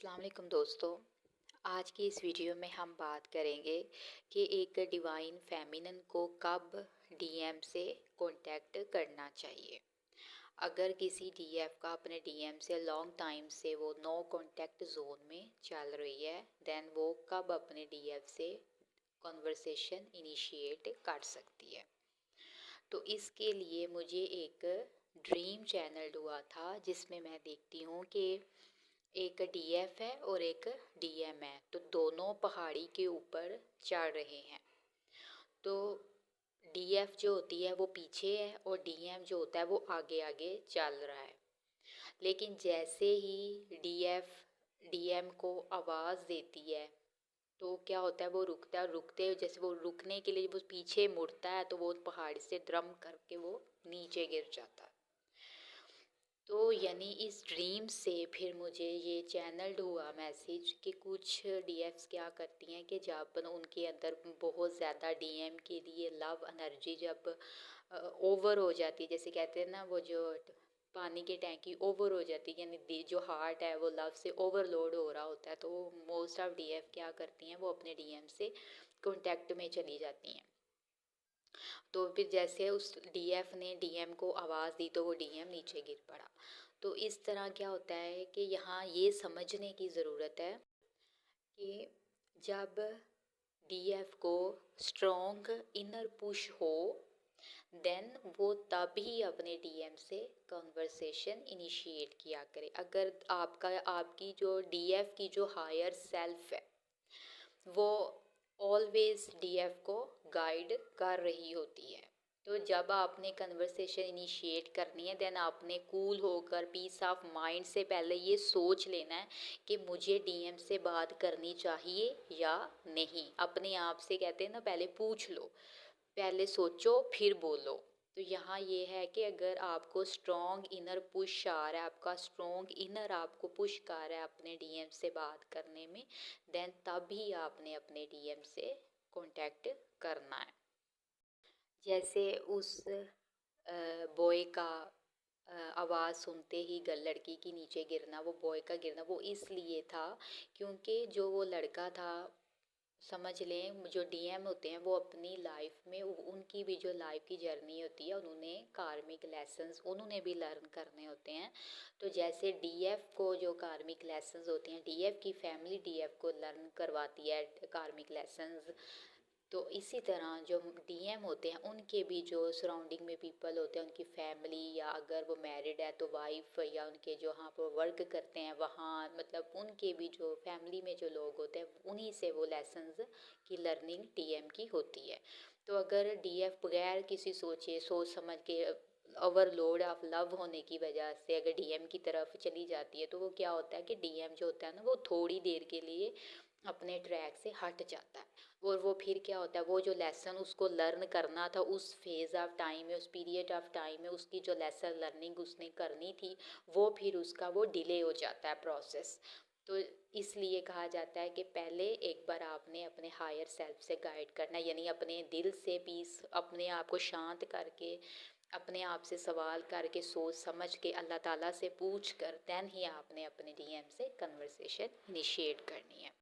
अस्सलाम वालेकुम दोस्तों। आज की इस वीडियो में हम बात करेंगे कि एक डिवाइन फेमिनिन को कब डीएम से कांटेक्ट करना चाहिए। अगर किसी डीएफ का अपने डीएम से लॉन्ग टाइम से वो नो कांटेक्ट जोन में चल रही है, देन वो कब अपने डीएफ से कॉन्वर्सेशन इनिशिएट कर सकती है। तो इसके लिए मुझे एक ड्रीम चैनल हुआ था जिसमें मैं देखती हूँ कि एक डीएफ है और एक डीएम है, तो दोनों पहाड़ी के ऊपर चढ़ रहे हैं। तो डीएफ जो होती है वो पीछे है और डीएम जो होता है वो आगे आगे चल रहा है। लेकिन जैसे ही डीएफ डीएम को आवाज़ देती है तो क्या होता है, वो रुकता है। रुकते जैसे वो रुकने के लिए वो पीछे मुड़ता है तो वो पहाड़ी से ड्रम करके वो नीचे गिर जाता है। तो यानी इस ड्रीम से फिर मुझे ये चैनल्ड हुआ मैसेज कि कुछ डीएफ्स क्या करती हैं कि जब उनके अंदर बहुत ज़्यादा डीएम के लिए लव एनर्जी जब ओवर हो जाती है, जैसे कहते हैं ना वो जो पानी की टैंकी ओवर हो जाती है, यानी जो हार्ट है वो लव से ओवरलोड हो रहा होता है, तो मोस्ट ऑफ डीएफ क्या करती हैं, वो अपने डीएम से कांटेक्ट में चली जाती हैं। तो फिर जैसे उस डीएफ ने डीएम को आवाज़ दी तो वो डीएम नीचे गिर पड़ा। तो इस तरह क्या होता है कि यहाँ ये समझने की ज़रूरत है कि जब डीएफ को स्ट्रॉन्ग इनर पुश हो, देन वो तभी अपने डीएम से कॉन्वर्सेशन इनिशिएट किया करे। अगर आपकी जो डीएफ की जो हायर सेल्फ है वो ऑलवेज डीएफ को गाइड कर रही होती है। तो जब आपने कन्वर्सेशन इनिशिएट करनी है, देन आपने कूल होकर पीस ऑफ माइंड से पहले ये सोच लेना है कि मुझे डीएम से बात करनी चाहिए या नहीं। अपने आप से कहते हैं ना, पहले पूछ लो, पहले सोचो फिर बोलो। तो यहाँ ये है कि अगर आपको स्ट्रॉन्ग इनर पुश आ रहा है, आपका स्ट्रॉन्ग इनर आपको पुश कर रहा है अपने डीएम से बात करने में, देन तभी आपने अपने डीएम से कांटेक्ट करना है। जैसे उस बॉय का आवाज़ सुनते ही लड़की की नीचे गिरना, वो बॉय का गिरना वो इसलिए था क्योंकि जो वो लड़का था, समझ लें जो डीएम होते हैं वो अपनी लाइफ में उनकी भी जो लाइफ की जर्नी होती है, उन्होंने कार्मिक लेसन्स उन्होंने भी लर्न करने होते हैं। तो जैसे डीएफ को जो कार्मिक लेसन्स होते हैं, डीएफ की फैमिली डीएफ को लर्न करवाती है कार्मिक लेसन्स, तो इसी तरह जो डीएम होते हैं उनके भी जो सराउंडिंग में पीपल होते हैं, उनकी फैमिली, या अगर वो मैरिड है तो वाइफ, या उनके जो वहाँ पर वर्क करते हैं वहाँ, मतलब उनके भी जो फैमिली में जो लोग होते हैं उन्हीं से वो लेसन्स की लर्निंग डीएम की होती है। तो अगर डीएफ बगैर किसी सोच समझ के ओवरलोड ऑफ लव होने की वजह से अगर डीएम की तरफ चली जाती है, तो वो क्या होता है कि डीएम जो होता है ना वो थोड़ी देर के लिए अपने ट्रैक से हट जाता है। और वो फिर क्या होता है, वो जो लेसन उसको लर्न करना था उस फेज़ ऑफ टाइम में, उस पीरियड ऑफ टाइम में, उसकी जो लेसन लर्निंग उसने करनी थी वो फिर उसका वो डिले हो जाता है प्रोसेस। तो इसलिए कहा जाता है कि पहले एक बार आपने अपने हायर सेल्फ से गाइड करना, यानी अपने दिल से पीस, अपने आप को शांत करके, अपने आप से सवाल करके, सोच समझ के, अल्लाह ताला से पूछ कर, देन ही आपने अपने डीएम से कन्वर्सेशन इनिशिएट करनी है।